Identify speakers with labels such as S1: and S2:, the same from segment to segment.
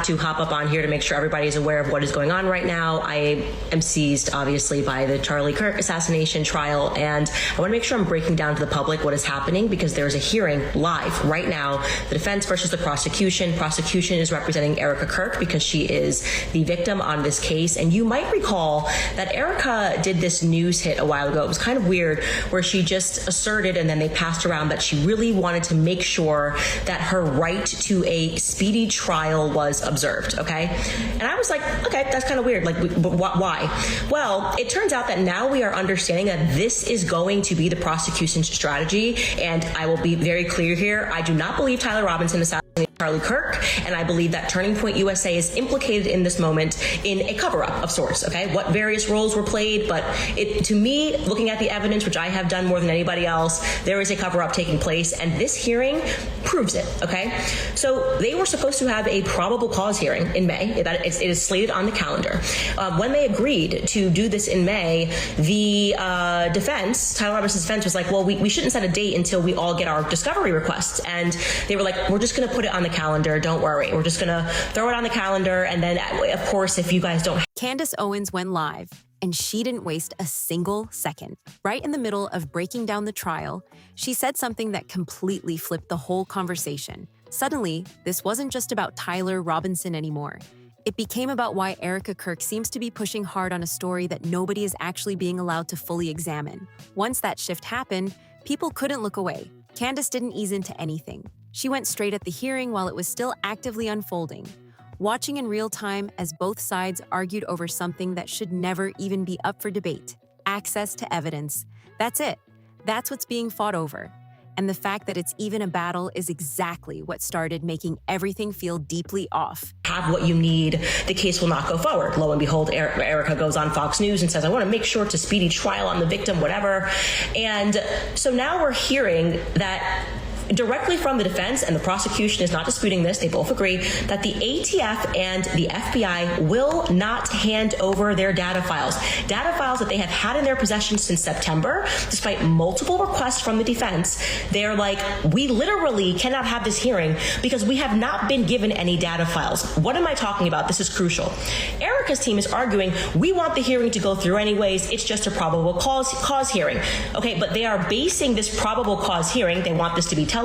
S1: to hop up on here to make sure everybody is aware of what is going on right now. I am seized, obviously, by the Charlie Kirk assassination trial, and I want to make sure I'm breaking down to the public what is happening, because there is a hearing live right now, the defense versus the prosecution. Prosecution is representing Erika Kirk because she is the victim on this case, and you might recall that Erika did this news hit a while ago. It was kind of weird, where she just asserted, and then they passed around, that she really wanted to make sure that her right to a speedy trial was observed, okay? And I was like, okay, that's kind of weird. Like, but why? Well, it turns out that now we are understanding that this is going to be the prosecution's strategy, and I will be very clear here. I do not believe Tyler Robinson assassinated Charlie Kirk, and I believe that Turning Point USA is implicated in this moment in a cover-up of sorts, okay? What various roles were played, but to me, looking at the evidence, which I have done more than anybody else, there is a cover-up taking place, and this hearing proves it, okay? So they were supposed to have a probable cause hearing in May. It is slated on the calendar. When they agreed to do this in May, the defense, Tyler Robinson's defense, was like, well, we shouldn't set a date until we all get our discovery requests. And they were like, we're just going to put it on the calendar. Don't worry. We're just going to throw it on the calendar. And then, of course, if you guys don't.
S2: Candace Owens went live, and she didn't waste a single second. Right in the middle of breaking down the trial, she said something that completely flipped the whole conversation. Suddenly, this wasn't just about Tyler Robinson anymore. It became about why Erika Kirk seems to be pushing hard on a story that nobody is actually being allowed to fully examine. Once that shift happened, people couldn't look away. Candace didn't ease into anything. She went straight at the hearing while it was still actively unfolding, watching in real time as both sides argued over something that should never even be up for debate: access to evidence. That's it. That's what's being fought over. And the fact that it's even a battle is exactly what started making everything feel deeply off.
S1: Have what you need, the case will not go forward. Lo and behold, Erika goes on Fox News and says, I want to make sure it's a speedy trial on the victim, whatever. And so now we're hearing that directly from the defense, and the prosecution is not disputing this, they both agree, that the ATF and the FBI will not hand over their data files that they have had in their possession since September, despite multiple requests from the defense. They're like, we literally cannot have this hearing because we have not been given any data files. What am I talking about? This is crucial. Erika's team is arguing, we want the hearing to go through anyways, it's just a probable cause hearing. Okay, but they are basing this probable cause hearing, they want this to be televised,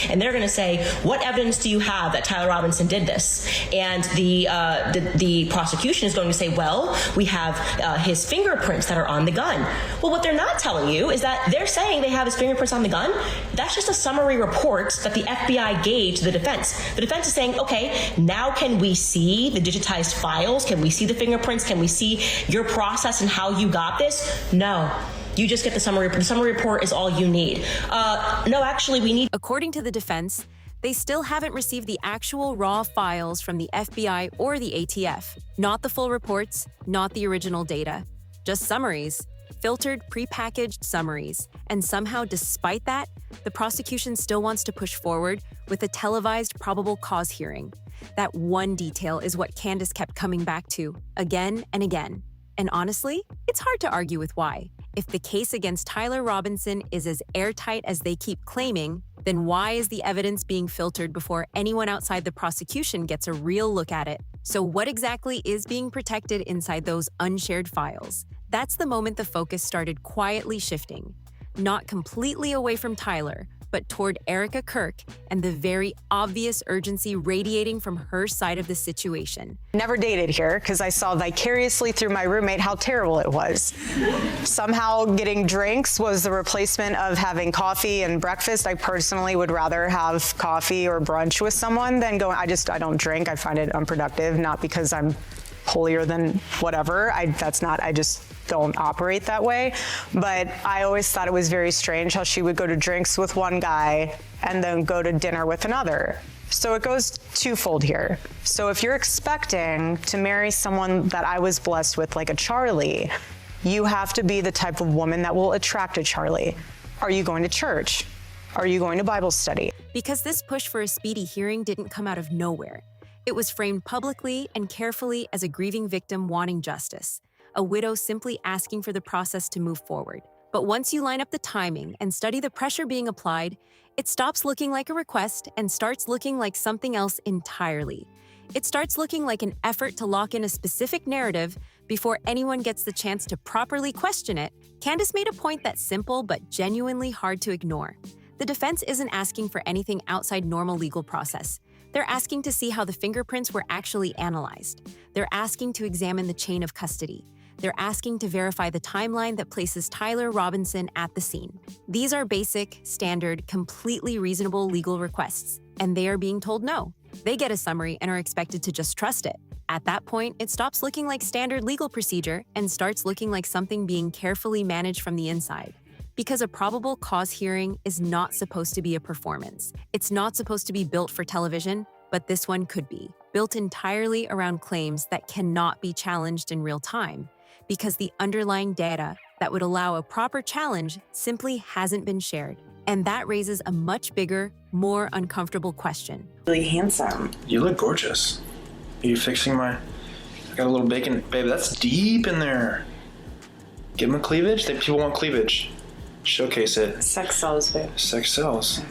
S1: and they're going to say, what evidence do you have that Tyler Robinson did this? And the prosecution is going to say, well, we have his fingerprints that are on the gun. Well, what they're not telling you is that they're saying they have his fingerprints on the gun. That's just a summary report that the FBI gave to the defense. The defense is saying, okay, now can we see the digitized files? Can we see the fingerprints? Can we see your process and how you got this? No. You just get the summary. The summary report is all you need. No, actually, we need.
S2: According to the defense, they still haven't received the actual raw files from the FBI or the ATF. Not the full reports, not the original data. Just summaries, filtered, prepackaged summaries. And somehow, despite that, the prosecution still wants to push forward with a televised probable cause hearing. That one detail is what Candace kept coming back to, again and again. And honestly, it's hard to argue with why. If the case against Tyler Robinson is as airtight as they keep claiming, then why is the evidence being filtered before anyone outside the prosecution gets a real look at it? So what exactly is being protected inside those unshared files? That's the moment the focus started quietly shifting. Not completely away from Tyler, but toward Erika Kirk and the very obvious urgency radiating from her side of the situation.
S3: Never dated here because I saw vicariously through my roommate how terrible it was. Somehow getting drinks was the replacement of having coffee and breakfast. I personally would rather have coffee or brunch with someone than going, I don't drink. I find it unproductive, not because I'm holier than whatever. I just don't operate that way. But I always thought it was very strange how she would go to drinks with one guy and then go to dinner with another. So it goes twofold here. So if you're expecting to marry someone that I was blessed with, like a Charlie, you have to be the type of woman that will attract a Charlie. Are you going to church? Are you going to Bible study?
S2: Because this push for a speedy hearing didn't come out of nowhere. It was framed publicly and carefully as a grieving victim wanting justice, a widow simply asking for the process to move forward. But once you line up the timing and study the pressure being applied, it stops looking like a request and starts looking like something else entirely. It starts looking like an effort to lock in a specific narrative before anyone gets the chance to properly question it. Candace made a point that's simple but genuinely hard to ignore. The defense isn't asking for anything outside normal legal process. They're asking to see how the fingerprints were actually analyzed. They're asking to examine the chain of custody. They're asking to verify the timeline that places Tyler Robinson at the scene. These are basic, standard, completely reasonable legal requests, and they are being told no. They get a summary and are expected to just trust it. At that point, it stops looking like standard legal procedure and starts looking like something being carefully managed from the inside. Because a probable cause hearing is not supposed to be a performance. It's not supposed to be built for television, but this one could be. Built entirely around claims that cannot be challenged in real time, because the underlying data that would allow a proper challenge simply hasn't been shared. And that raises a much bigger, more uncomfortable question.
S4: Really handsome.
S5: You look gorgeous. Are you fixing my... I got a little bacon. Babe, that's deep in there. Give them cleavage? People want cleavage. Showcase it.
S4: Sex sells, babe.
S5: Sex sells.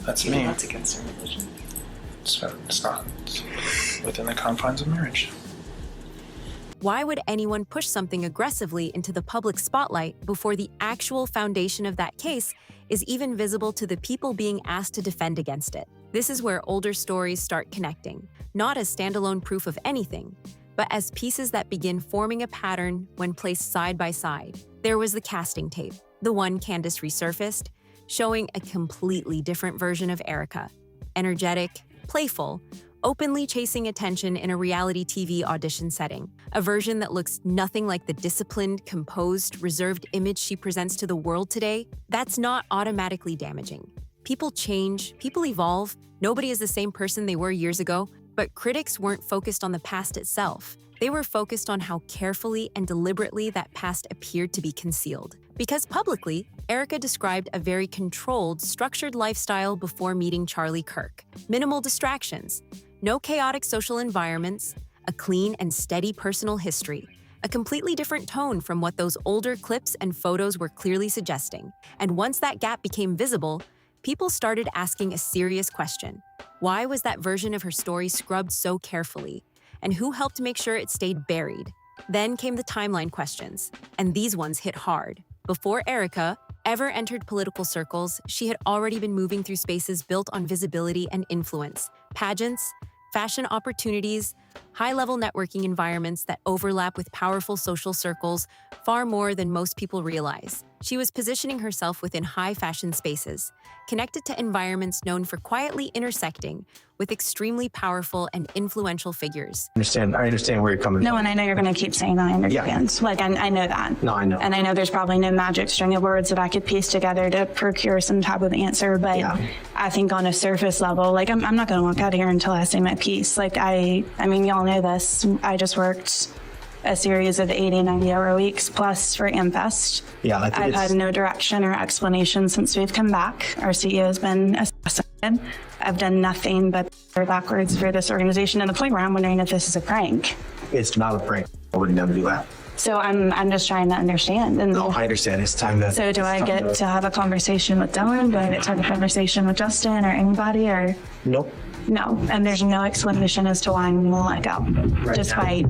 S5: That's me.
S4: That's against our religion.
S5: It's not. It's within the confines of marriage.
S2: Why would anyone push something aggressively into the public spotlight before the actual foundation of that case is even visible to the people being asked to defend against it? This is where older stories start connecting, not as standalone proof of anything, but as pieces that begin forming a pattern when placed side by side. There was the casting tape, the one Candace resurfaced, showing a completely different version of Erika. Energetic, playful, openly chasing attention in a reality TV audition setting. A version that looks nothing like the disciplined, composed, reserved image she presents to the world today. That's not automatically damaging. People change, people evolve. Nobody is the same person they were years ago, but critics weren't focused on the past itself. They were focused on how carefully and deliberately that past appeared to be concealed. Because publicly, Erika described a very controlled, structured lifestyle before meeting Charlie Kirk. Minimal distractions, no chaotic social environments, a clean and steady personal history, a completely different tone from what those older clips and photos were clearly suggesting. And once that gap became visible, people started asking a serious question. Why was that version of her story scrubbed so carefully? And who helped make sure it stayed buried? Then came the timeline questions, and these ones hit hard. Before Erika ever entered political circles, she had already been moving through spaces built on visibility and influence. Pageants, fashion opportunities, high-level networking environments that overlap with powerful social circles far more than most people realize. She was positioning herself within high-fashion spaces, connected to environments known for quietly intersecting with extremely powerful and influential figures.
S6: I understand where you're coming from.
S7: No, and I know you're going to keep saying that I understand.
S6: Yeah.
S7: Like, I know that.
S6: No, I know.
S7: And I know there's probably no magic string of words that I could piece together to procure some type of answer. But
S6: Yeah.
S7: I think on a surface level, like, I'm not going to walk out of here until I say my piece. Like, I mean, y'all know this. I just worked a series of 80, 90-hour weeks plus for AmFest.
S6: Yeah, I think
S7: I've
S6: it's-
S7: had no direction or explanation since we've come back. Our CEO has been assassinated. I've done nothing but backwards for this organization, to the point where I'm wondering if this is a prank.
S6: It's not a prank. I would never do that.
S7: So I'm just trying to understand. And
S6: No, I understand. It's time to...
S7: so do I get to have a conversation with Dylan? Do I get to have a conversation with Justin or anybody, or
S6: Nope.
S7: no? And there's no explanation as to why I'm gonna let go.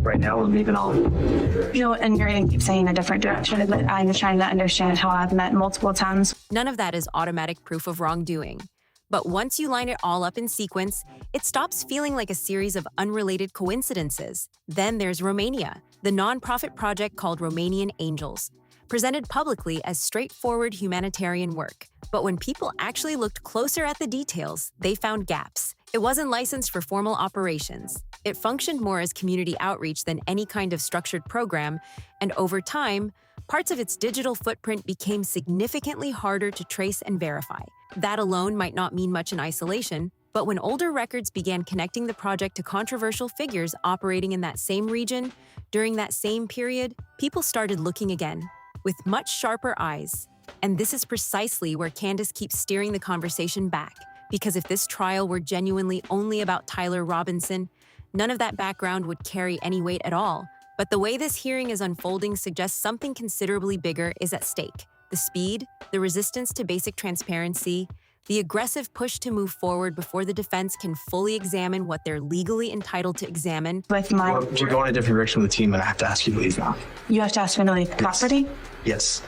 S6: Right now, we'll leave it all.
S7: And you're gonna keep saying a different direction, but I'm trying to understand how I've met multiple times.
S2: None of that is automatic proof of wrongdoing. But once you line it all up in sequence, it stops feeling like a series of unrelated coincidences. Then there's Romania, the nonprofit project called Romanian Angels, presented publicly as straightforward humanitarian work. But when people actually looked closer at the details, they found gaps. It wasn't licensed for formal operations. It functioned more as community outreach than any kind of structured program, and over time, parts of its digital footprint became significantly harder to trace and verify. That alone might not mean much in isolation, but when older records began connecting the project to controversial figures operating in that same region during that same period, people started looking again, with much sharper eyes. And this is precisely where Candace keeps steering the conversation back, because if this trial were genuinely only about Tyler Robinson, none of that background would carry any weight at all. But the way this hearing is unfolding suggests something considerably bigger is at stake. The speed, the resistance to basic transparency, The aggressive push to move forward before the defense can fully examine what they're legally entitled to examine.
S7: With my,
S6: We're going a different direction with the team, and I have to ask you to leave now.
S7: you have to ask me to leave property?
S6: Yes,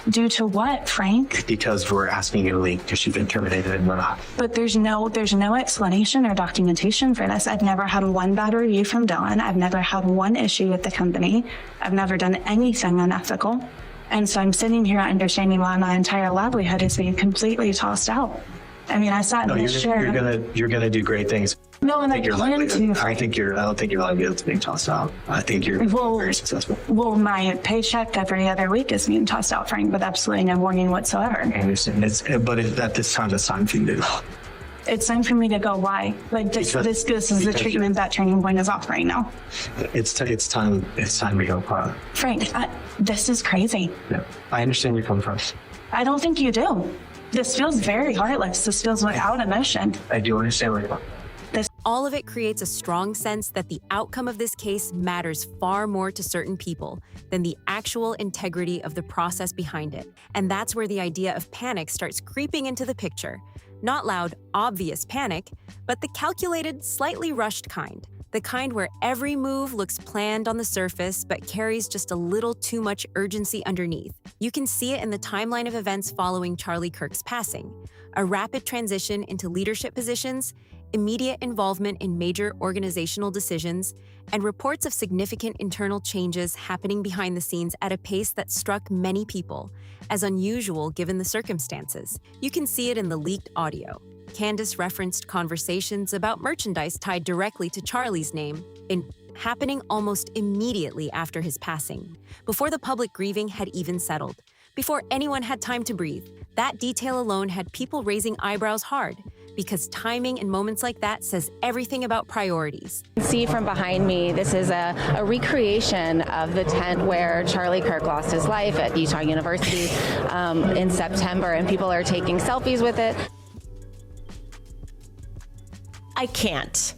S7: Due to what, Frank?
S6: because we're asking you to leave because you've been terminated and we're not.
S7: But there's no explanation or documentation for this. I've never had one bad review from Dylan. I've never had one issue with the company. I've never done anything unethical. And so I'm sitting here understanding why my entire livelihood is being completely tossed out. I mean, I sat in
S6: No,
S7: this chair.
S6: you're gonna do great things.
S7: No, and I
S6: Your
S7: plan
S6: livelihood-
S7: to.
S6: I don't think your livelihood is being tossed out. I think you're
S7: Well-
S6: very successful.
S7: Well, my paycheck every other week is being tossed out, Frank, with absolutely no warning whatsoever.
S6: I understand. At this time, it's time for you to do.
S7: It's time for me to go. Why? Like this is the treatment that Turning Point is offering now.
S6: It's time to go.
S7: Frank, this is crazy.
S6: Yeah, I understand you're coming from.
S7: I don't think you do. This feels very heartless. This feels without emotion.
S6: I do understand where you're from.
S2: All of it creates a strong sense that the outcome of this case matters far more to certain people than the actual integrity of the process behind it. And that's where the idea of panic starts creeping into the picture. Not loud, obvious panic, but the calculated, slightly rushed kind. The kind where every move looks planned on the surface but carries just a little too much urgency underneath. You can see it in the timeline of events following Charlie Kirk's passing. A rapid transition into leadership positions, immediate involvement in major organizational decisions, and reports of significant internal changes happening behind the scenes at a pace that struck many people as unusual given the circumstances. You can see it in the leaked audio. Candace referenced conversations about merchandise tied directly to Charlie's name happening almost immediately after his passing, before the public grieving had even settled, before anyone had time to breathe. That detail alone had people raising eyebrows hard, because timing in moments like that says everything about priorities.
S8: See from behind me, this is a recreation of the tent where Charlie Kirk lost his life at Utah University in September, and people are taking selfies with it.
S1: I can't.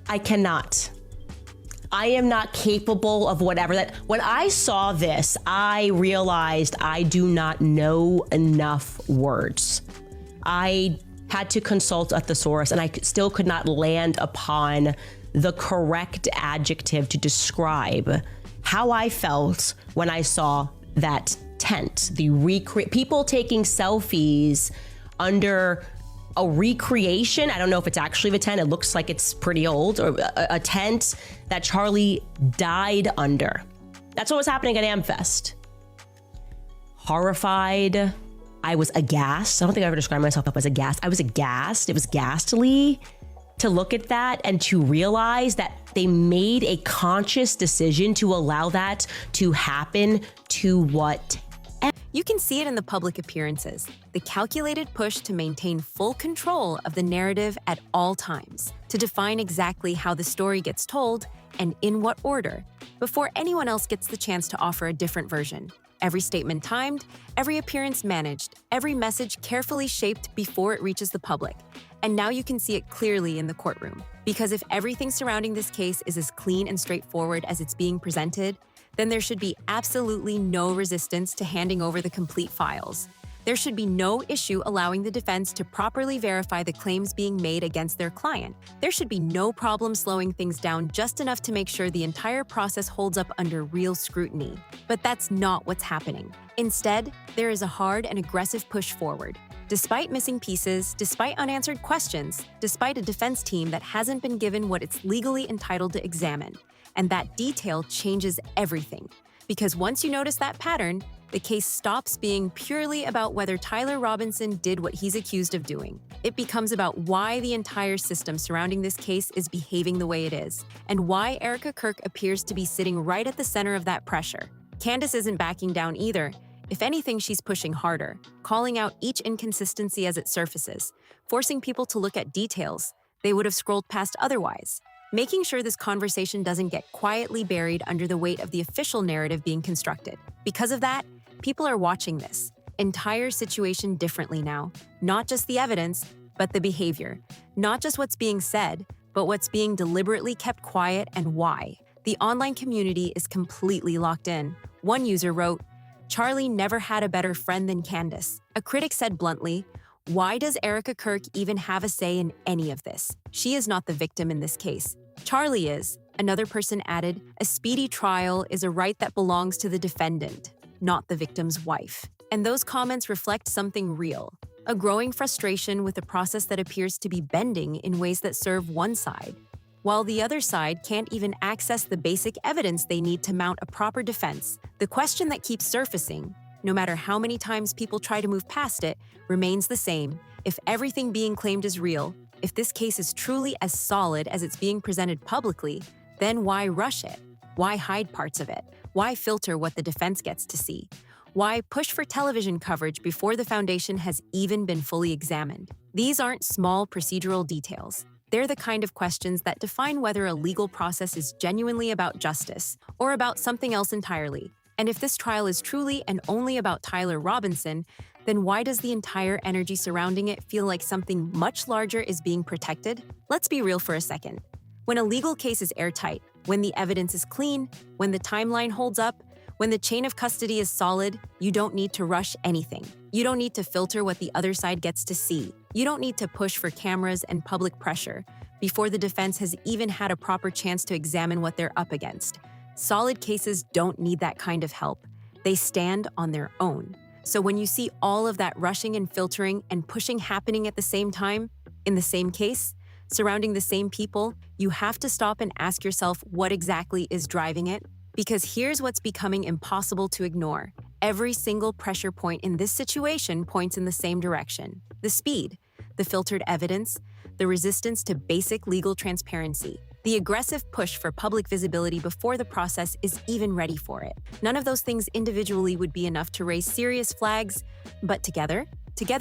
S1: I cannot. I am not capable of whatever that. When I saw this, I realized I do not know enough words. I had to consult a thesaurus, and I still could not land upon the correct adjective to describe how I felt when I saw that tent. People taking selfies under a recreation. I don't know if it's actually the tent. It looks like it's pretty old, or a tent that Charlie died under. That's what was happening at AmFest. Horrified. I was aghast. I don't think I ever described myself as aghast. I was aghast. It was ghastly to look at that and to realize that they made a conscious decision to allow that to happen to what.
S2: You can see it in the public appearances, the calculated push to maintain full control of the narrative at all times, to define exactly how the story gets told and in what order, before anyone else gets the chance to offer a different version. Every statement timed, every appearance managed, every message carefully shaped before it reaches the public. And now you can see it clearly in the courtroom. Because if everything surrounding this case is as clean and straightforward as it's being presented, then there should be absolutely no resistance to handing over the complete files. There should be no issue allowing the defense to properly verify the claims being made against their client. There should be no problem slowing things down just enough to make sure the entire process holds up under real scrutiny. But that's not what's happening. Instead, there is a hard and aggressive push forward. Despite missing pieces, despite unanswered questions, despite a defense team that hasn't been given what it's legally entitled to examine. And that detail changes everything. Because once you notice that pattern, the case stops being purely about whether Tyler Robinson did what he's accused of doing. It becomes about why the entire system surrounding this case is behaving the way it is, and why Erika Kirk appears to be sitting right at the center of that pressure. Candace isn't backing down either. If anything, she's pushing harder, calling out each inconsistency as it surfaces, forcing people to look at details they would have scrolled past otherwise, making sure this conversation doesn't get quietly buried under the weight of the official narrative being constructed. Because of that, people are watching this entire situation differently now. Not just the evidence, but the behavior. Not just what's being said, but what's being deliberately kept quiet and why. The online community is completely locked in. One user wrote, Charlie never had a better friend than Candace. A critic said bluntly, "Why does Erika Kirk even have a say in any of this? She is not the victim in this case. Charlie is." Another person added, "A speedy trial is a right that belongs to the defendant, not the victim's wife." And those comments reflect something real, a growing frustration with a process that appears to be bending in ways that serve one side, while the other side can't even access the basic evidence they need to mount a proper defense. The question that keeps surfacing, no matter how many times people try to move past it, remains the same. If everything being claimed is real, if this case is truly as solid as it's being presented publicly, then why rush it? Why hide parts of it? Why filter what the defense gets to see? Why push for television coverage before the foundation has even been fully examined? These aren't small procedural details. They're the kind of questions that define whether a legal process is genuinely about justice or about something else entirely. And if this trial is truly and only about Tyler Robinson, then why does the entire energy surrounding it feel like something much larger is being protected? Let's be real for a second. When a legal case is airtight, when the evidence is clean, when the timeline holds up, when the chain of custody is solid, you don't need to rush anything. You don't need to filter what the other side gets to see. You don't need to push for cameras and public pressure before the defense has even had a proper chance to examine what they're up against. Solid cases don't need that kind of help. They stand on their own. So when you see all of that rushing and filtering and pushing happening at the same time, in the same case, surrounding the same people, you have to stop and ask yourself what exactly is driving it. Because here's what's becoming impossible to ignore. Every single pressure point in this situation points in the same direction. The speed, the filtered evidence, the resistance to basic legal transparency, the aggressive push for public visibility before the process is even ready for it. None of those things individually would be enough to raise serious flags, but together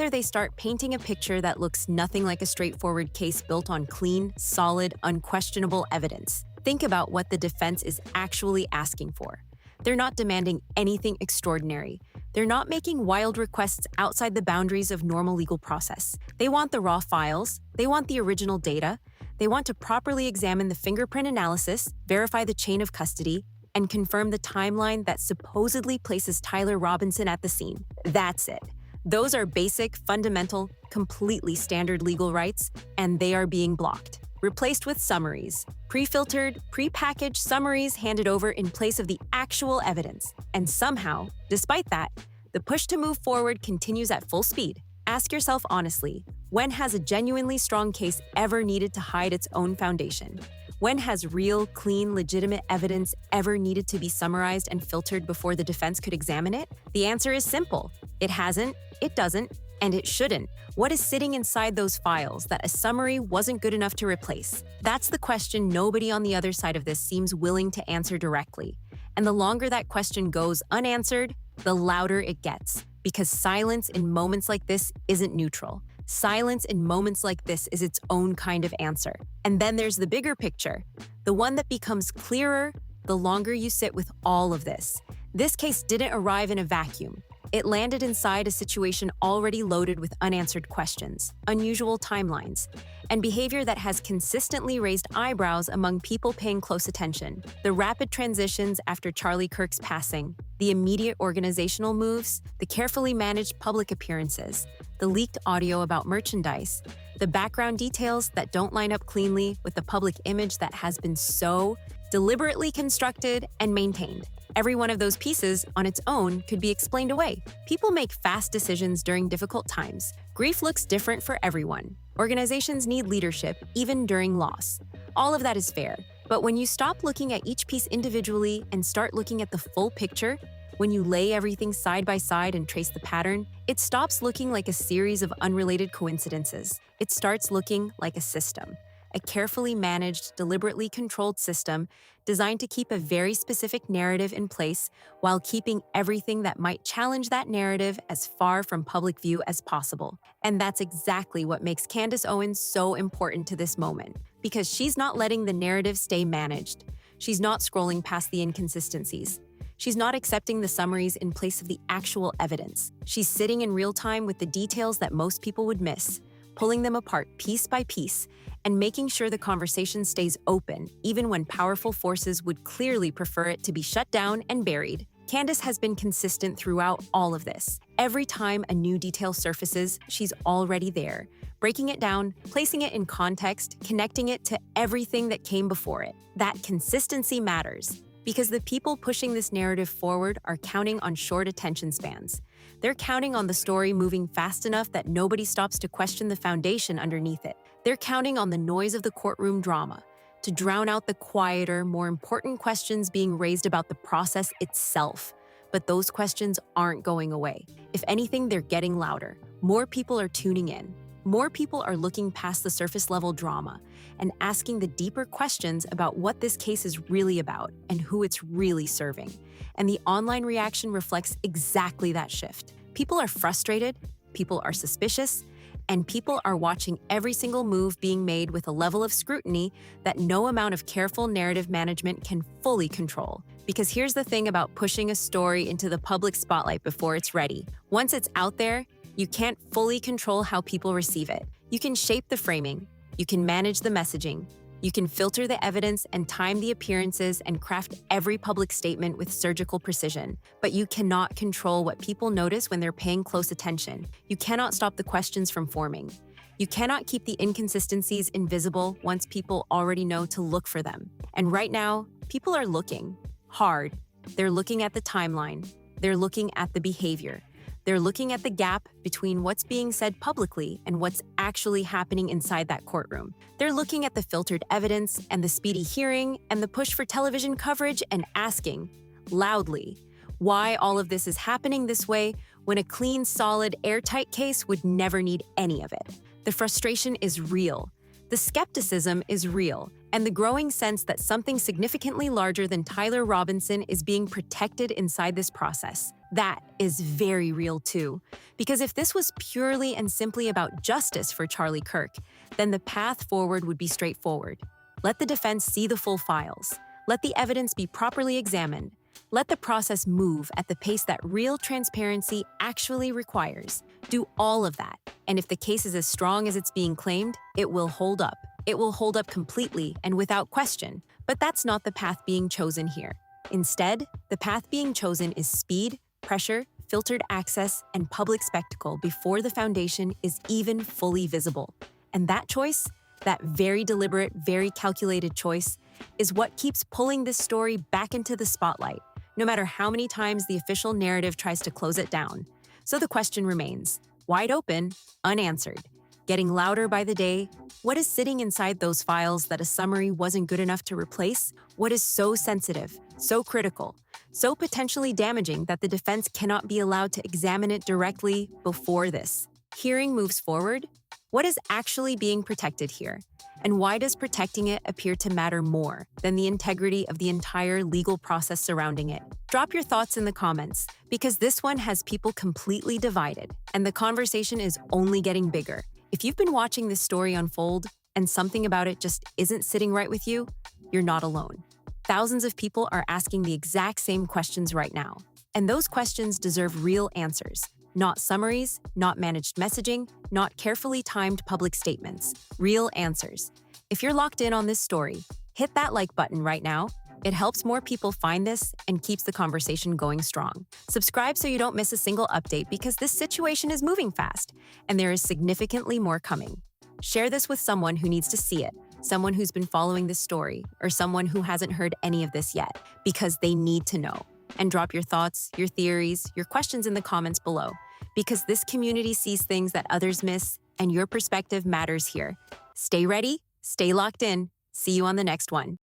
S2: they start painting a picture that looks nothing like a straightforward case built on clean, solid, unquestionable evidence. Think about what the defense is actually asking for. They're not demanding anything extraordinary. They're not making wild requests outside the boundaries of normal legal process. They want the raw files. They want the original data. They want to properly examine the fingerprint analysis, verify the chain of custody, and confirm the timeline that supposedly places Tyler Robinson at the scene. That's it. Those are basic, fundamental, completely standard legal rights, and they are being blocked. Replaced with summaries, pre-filtered, pre-packaged summaries handed over in place of the actual evidence. And somehow, despite that, the push to move forward continues at full speed. Ask yourself honestly, when has a genuinely strong case ever needed to hide its own foundation? When has real, clean, legitimate evidence ever needed to be summarized and filtered before the defense could examine it? The answer is simple. It hasn't, it doesn't, and it shouldn't. What is sitting inside those files that a summary wasn't good enough to replace? That's the question nobody on the other side of this seems willing to answer directly. And the longer that question goes unanswered, the louder it gets. Because silence in moments like this isn't neutral. Silence in moments like this is its own kind of answer. And then there's the bigger picture, the one that becomes clearer the longer you sit with all of this. This case didn't arrive in a vacuum. It landed inside a situation already loaded with unanswered questions, unusual timelines, and behavior that has consistently raised eyebrows among people paying close attention. The rapid transitions after Charlie Kirk's passing, the immediate organizational moves, the carefully managed public appearances, the leaked audio about merchandise, the background details that don't line up cleanly with the public image that has been so deliberately constructed and maintained. Every one of those pieces on its own could be explained away. People make fast decisions during difficult times. Grief looks different for everyone. Organizations need leadership, even during loss. All of that is fair. But when you stop looking at each piece individually and start looking at the full picture, when you lay everything side by side and trace the pattern, it stops looking like a series of unrelated coincidences. It starts looking like a system. A carefully managed, deliberately controlled system designed to keep a very specific narrative in place while keeping everything that might challenge that narrative as far from public view as possible. And that's exactly what makes Candace Owens so important to this moment, because she's not letting the narrative stay managed. She's not scrolling past the inconsistencies. She's not accepting the summaries in place of the actual evidence. She's sitting in real time with the details that most people would miss, pulling them apart piece by piece, and making sure the conversation stays open, even when powerful forces would clearly prefer it to be shut down and buried. Candace has been consistent throughout all of this. Every time a new detail surfaces, she's already there, breaking it down, placing it in context, connecting it to everything that came before it. That consistency matters, because the people pushing this narrative forward are counting on short attention spans. They're counting on the story moving fast enough that nobody stops to question the foundation underneath it. They're counting on the noise of the courtroom drama to drown out the quieter, more important questions being raised about the process itself. But those questions aren't going away. If anything, they're getting louder. More people are tuning in. More people are looking past the surface-level drama and asking the deeper questions about what this case is really about and who it's really serving. And the online reaction reflects exactly that shift. People are frustrated, people are suspicious, and people are watching every single move being made with a level of scrutiny that no amount of careful narrative management can fully control. Because here's the thing about pushing a story into the public spotlight before it's ready. Once it's out there, you can't fully control how people receive it. You can shape the framing, you can manage the messaging, you can filter the evidence and time the appearances and craft every public statement with surgical precision. But you cannot control what people notice when they're paying close attention. You cannot stop the questions from forming. You cannot keep the inconsistencies invisible once people already know to look for them. And right now, people are looking hard. They're looking at the timeline. They're looking at the behavior. They're looking at the gap between what's being said publicly and what's actually happening inside that courtroom. They're looking at the filtered evidence and the speedy hearing and the push for television coverage and asking, loudly, why all of this is happening this way when a clean, solid, airtight case would never need any of it. The frustration is real. The skepticism is real, and the growing sense that something significantly larger than Tyler Robinson is being protected inside this process. That is very real too, because if this was purely and simply about justice for Charlie Kirk, then the path forward would be straightforward. Let the defense see the full files. Let the evidence be properly examined. Let the process move at the pace that real transparency actually requires. Do all of that, and if the case is as strong as it's being claimed, it will hold up. It will hold up completely and without question. But that's not the path being chosen here. Instead, the path being chosen is speed, pressure, filtered access, and public spectacle before the foundation is even fully visible. And that choice, that very deliberate, very calculated choice, is what keeps pulling this story back into the spotlight, no matter how many times the official narrative tries to close it down. So the question remains, wide open, unanswered, getting louder by the day. What is sitting inside those files that a summary wasn't good enough to replace? What is so sensitive, so critical, so potentially damaging that the defense cannot be allowed to examine it directly before this hearing moves forward? What is actually being protected here? And why does protecting it appear to matter more than the integrity of the entire legal process surrounding it? Drop your thoughts in the comments, because this one has people completely divided, and the conversation is only getting bigger. If you've been watching this story unfold and something about it just isn't sitting right with you, you're not alone. Thousands of people are asking the exact same questions right now, and those questions deserve real answers. Not summaries, not managed messaging, not carefully timed public statements. Real answers. If you're locked in on this story, hit that like button right now. It helps more people find this and keeps the conversation going strong. Subscribe so you don't miss a single update, because this situation is moving fast and there is significantly more coming. Share this with someone who needs to see it, someone who's been following this story, or someone who hasn't heard any of this yet, because they need to know. And drop your thoughts, your theories, your questions in the comments below, because this community sees things that others miss, and your perspective matters here. Stay ready, stay locked in. See you on the next one.